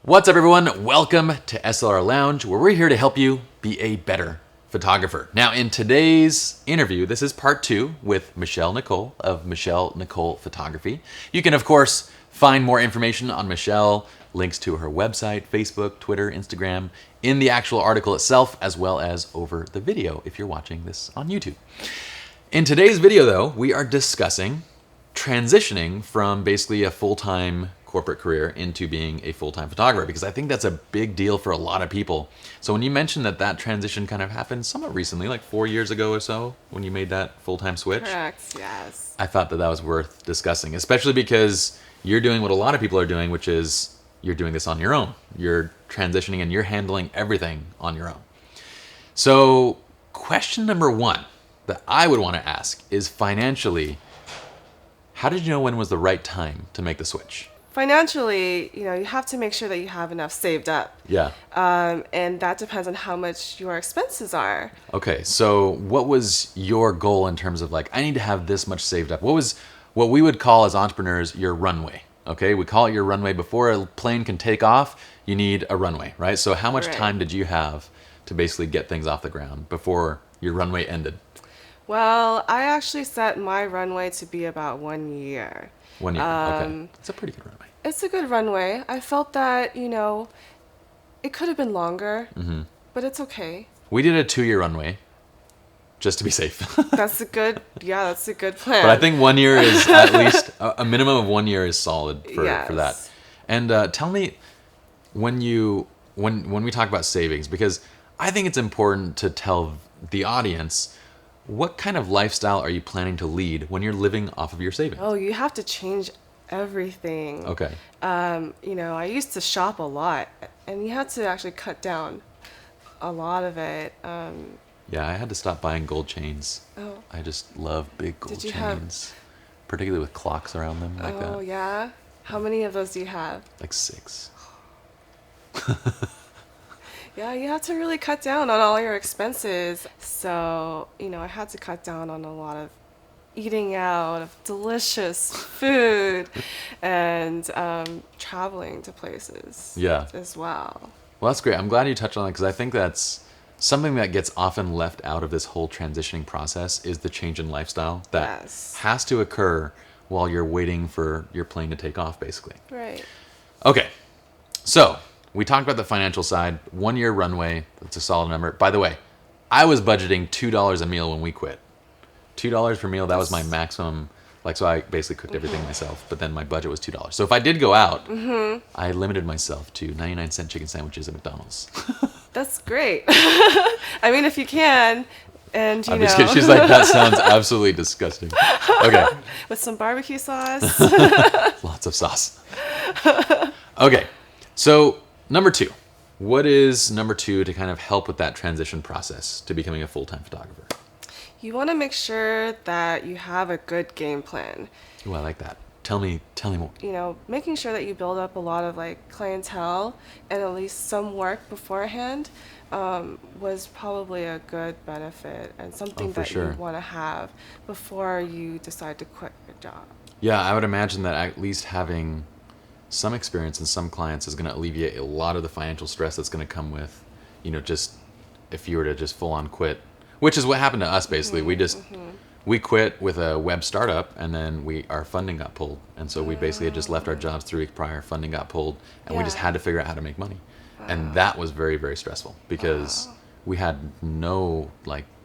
What's up, everyone? Welcome to SLR Lounge, where we're here to help you be a better photographer. Now, in today's interview, this is part 2 with Michelle Nicole of Michelle Nicole Photography. You can, of course, find more information on Michelle, links to her website, Facebook, Twitter, Instagram, in the actual article itself, as well as over the video if you're watching this on YouTube. In today's video, though, we are discussing transitioning from basically a full-time corporate career into being a full-time photographer, because I think that's a big deal for a lot of people. So when you mentioned that transition kind of happened somewhat recently, like 4 years ago or so, when you made that full-time switch. Correct, yes. I thought that was worth discussing, especially because you're doing what a lot of people are doing, which is you're doing this on your own. You're transitioning and you're handling everything on your own. So question number 1 that I would want to ask is, financially, how did you know when was the right time to make the switch? Financially, you have to make sure that you have enough saved up. Yeah. And that depends on how much your expenses are. Okay, so what was your goal in terms of, like, I need to have this much saved up? What was what we would call as entrepreneurs your runway? Okay, we call it your runway. Before a plane can take off, you need a runway, right? So how much time did you have to basically get things off the ground before your runway ended? Well, I actually set my runway to be about 1 year. 1 year, okay. It's a pretty good runway. It's a good runway. I felt that, it could have been longer, but it's okay. We did a 2-year runway, just to be safe. That's a good plan. But I think 1 year is at least, a minimum of 1 year is solid for that. And tell me, when we talk about savings, because I think it's important to tell the audience, what kind of lifestyle are you planning to lead when you're living off of your savings? Oh, you have to change everything. Okay. I used to shop a lot, and you had to actually cut down a lot of it. Yeah, I had to stop buying gold chains. Oh. I just love big gold Did you chains, particularly with clocks around them like that. Oh, yeah? How many of those do you have? Like 6. Yeah, you have to really cut down on all your expenses. So, I had to cut down on a lot of eating out of delicious food and traveling to places as well. Well, that's great. I'm glad you touched on it, because I think that's something that gets often left out of this whole transitioning process, is the change in lifestyle that has to occur while you're waiting for your plane to take off, basically. Right. Okay. So we talked about the financial side. 1 year runway. That's a solid number. By the way, I was budgeting $2 a meal when we quit. $2 per meal. That was my maximum. So I basically cooked everything myself, but then my budget was $2. So if I did go out, I limited myself to 99-cent chicken sandwiches at McDonald's. That's great. I mean, if you can, and I'm just kidding. She's like, that sounds absolutely disgusting. Okay. With some barbecue sauce. Lots of sauce. Okay. So number 2. What is number 2 to kind of help with that transition process to becoming a full-time photographer? You want to make sure that you have a good game plan. Ooh, I like that. Tell me more. Making sure that you build up a lot of clientele and at least some work beforehand was probably a good benefit and something that you want to have before you decide to quit your job. Yeah, I would imagine that at least having some experience and some clients is going to alleviate a lot of the financial stress that's going to come with, just if you were to just full on quit, which is what happened to us basically. We quit with a web startup, and then our funding got pulled, and so we basically had just left our jobs 3 weeks prior. Funding got pulled, and we just had to figure out how to make money, and that was very, very stressful because we had no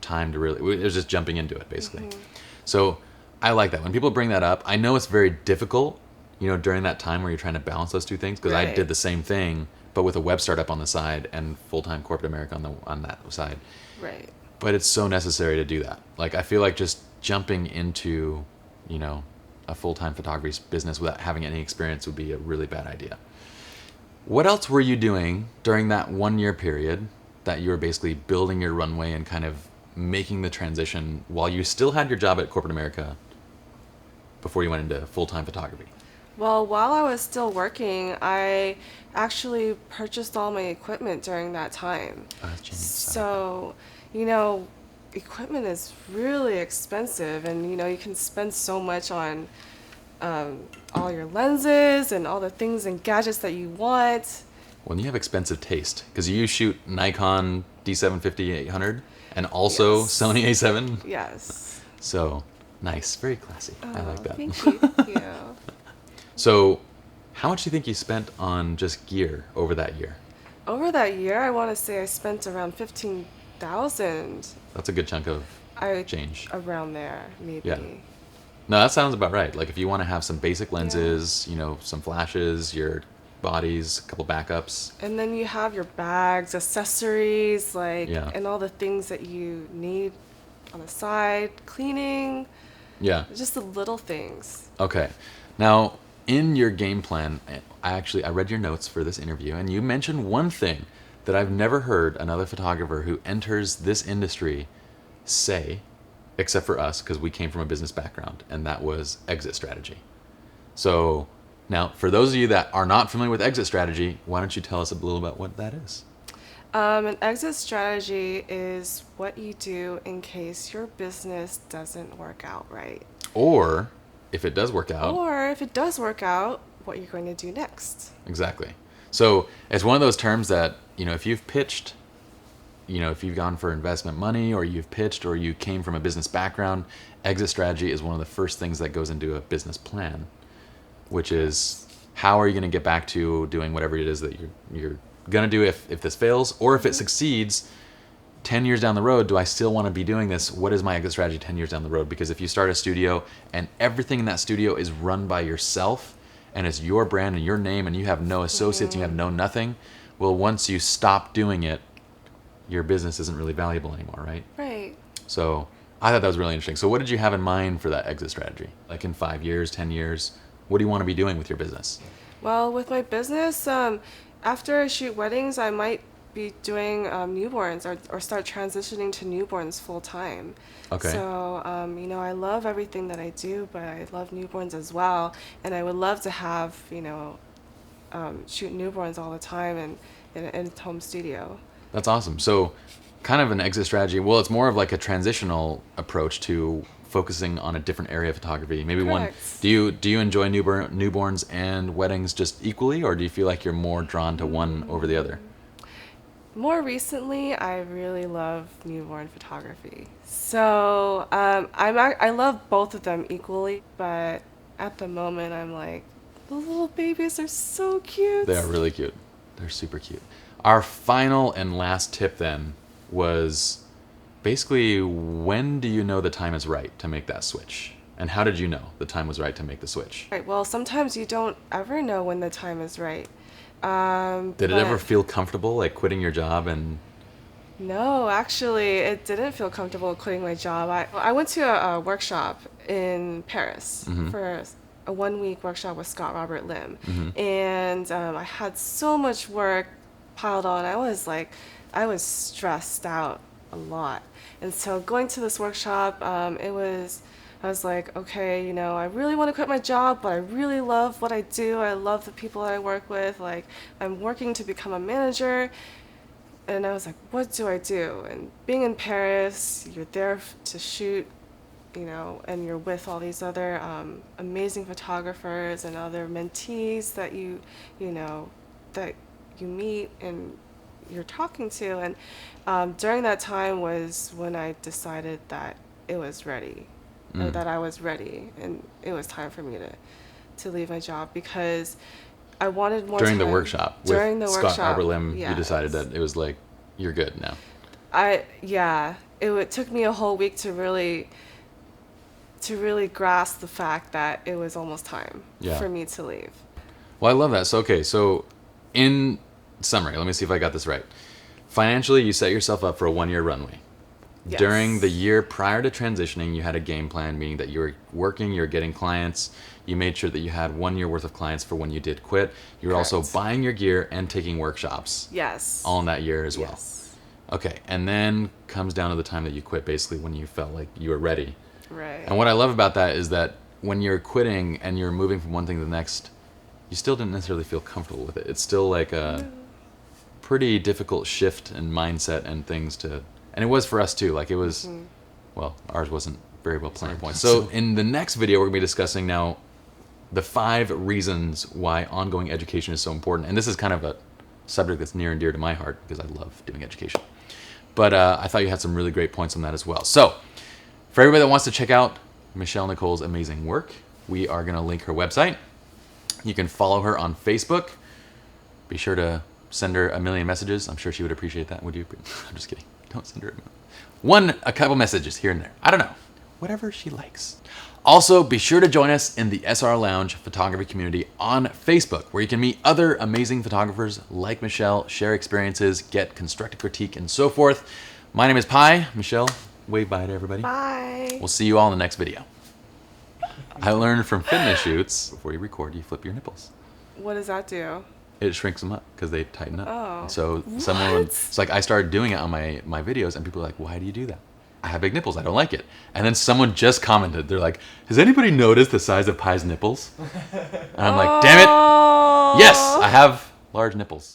time to really. It was just jumping into it basically. So I like that when people bring that up. I know it's very difficult, during that time where you're trying to balance those 2 things, because I did the same thing, but with a web startup on the side and full-time corporate America on that side. Right. But it's so necessary to do that. I feel like just jumping into, a full-time photography business without having any experience would be a really bad idea. What else were you doing during that 1 year period that you were basically building your runway and kind of making the transition while you still had your job at corporate America before you went into full-time photography? Well, while I was still working, I actually purchased all my equipment during that time. Oh, that's genius. So, equipment is really expensive, and you can spend so much on all your lenses and all the things and gadgets that you want. Well, you have expensive taste because you shoot Nikon D750 800 and also Yes. Sony A7. Yes. So nice, very classy. I like that. Thank you. Thank you. So, how much do you think you spent on just gear over that year? Over that year, I want to say I spent around 15,000. That's a good chunk of I change. around there, maybe. Yeah. No, that sounds about right. Like if you want to have some basic lenses, you know, some flashes, your bodies, a couple backups. And then you have your bags, accessories, like, Yeah. and all the things that you need on the side, cleaning, Yeah. just the little things. Okay. Now, in your game plan, I read your notes for this interview, and you mentioned one thing that I've never heard another photographer who enters this industry say, except for us, because we came from a business background, and that was exit strategy. So, now, for those of you that are not familiar with exit strategy, why don't you tell us a little about what that is? An exit strategy is what you do in case your business doesn't work out right. Or, if it does work out, Or if it does work out, what you're going to do next. exactly. So, it's one of those terms that, you know, if you've pitched, you know, if you've gone for investment money or you've pitched or you came from a business background, exit strategy is one of the first things that goes into a business plan, which is how are you going to get back to doing whatever it is that you're going to do if this fails, or if it succeeds 10 years down the road, do I still want to be doing this? What is my exit strategy 10 years down the road? Because if you start a studio and everything in that studio is run by yourself and it's your brand and your name and you have no associates, you have no nothing, well, once you stop doing it, your business isn't really valuable anymore, right? Right. So I thought that was really interesting. So what did you have in mind for that exit strategy? Like in 5 years, 10 years, what do you want to be doing with your business? Well, with my business, after I shoot weddings, I might be doing newborns or start transitioning to newborns full time. Okay. So, you know, I love everything that I do, but I love newborns as well. And I would love to have, you know, shoot newborns all the time and in a home studio. That's awesome. So kind of an exit strategy. Well, it's more of like a transitional approach to focusing on a different area of photography. Maybe one. Correct. Do you enjoy newborns and weddings just equally, or do you feel like you're more drawn to one over the other? More recently, I really love newborn photography. So I love both of them equally, but at the moment, I'm like, the little babies are so cute. They are really cute. They're super cute. Our final and last tip then was basically, when do you know the time is right to make that switch? And how did you know the time was right to make the switch? Right. Well, sometimes you don't ever know when the time is right. Did it ever feel comfortable, like quitting your job and... No, actually, it didn't feel comfortable quitting my job. I went to a workshop in Paris for a 1-week workshop with Scott Robert Lim. And I had so much work piled on. I was stressed out a lot. And so going to this workshop, I was like, okay, you know, I really want to quit my job, but I really love what I do. I love the people that I work with. Like, I'm working to become a manager. And I was like, what do I do? And being in Paris, you're there to shoot, you know, and you're with all these other amazing photographers and other mentees that you know, that you meet and you're talking to. And during that time was when I decided that it was ready, or that I was ready, and it was time for me to leave my job because I wanted more During time. the workshop During with the Scott workshop, Robert Lim, yes. you decided that it was like, you're good now. It took me a whole week to really grasp the fact that it was almost time for me to leave. Well, I love that. So, okay, so in summary, let me see if I got this right. Financially, you set yourself up for a 1-year runway. Yes. During the year prior to transitioning, you had a game plan, meaning that you were working, you were getting clients. You made sure that you had 1 year worth of clients for when you did quit. You were also Correct. buying your gear and taking workshops. Yes. All in that year as well. Yes. Okay, and then comes down to the time that you quit, basically when you felt like you were ready. Right. And what I love about that is that when you're quitting and you're moving from one thing to the next, you still didn't necessarily feel comfortable with it. It's still like a pretty difficult shift in mindset and things to... And it was for us too. Like it was... Well, ours wasn't very well planned. So in the next video, we're going to be discussing now the 5 reasons why ongoing education is so important. And this is kind of a subject that's near and dear to my heart because I love doing education. But I thought you had some really great points on that as well. So for everybody that wants to check out Michelle Nicole's amazing work, we are going to link her website. You can follow her on Facebook. Be sure to send her a million messages. I'm sure she would appreciate that. Would you? I'm just kidding. Don't send her a couple messages here and there. I don't know. Whatever she likes. Also, be sure to join us in the SR Lounge photography community on Facebook, where you can meet other amazing photographers like Michelle, share experiences, get constructive critique, and so forth. My name is Pi. Michelle, wave bye to everybody. Bye. We'll see you all in the next video. I learned from fitness shoots, before you record, you flip your nipples. What does that do? It shrinks them up because they tighten up. Oh. So What? it's like I started doing it on my videos, and people are like, why do you do that? I have big nipples. I don't like it. And then someone just commented. They're like, has anybody noticed the size of Pi's nipples? And I'm like, damn it. Yes, I have large nipples.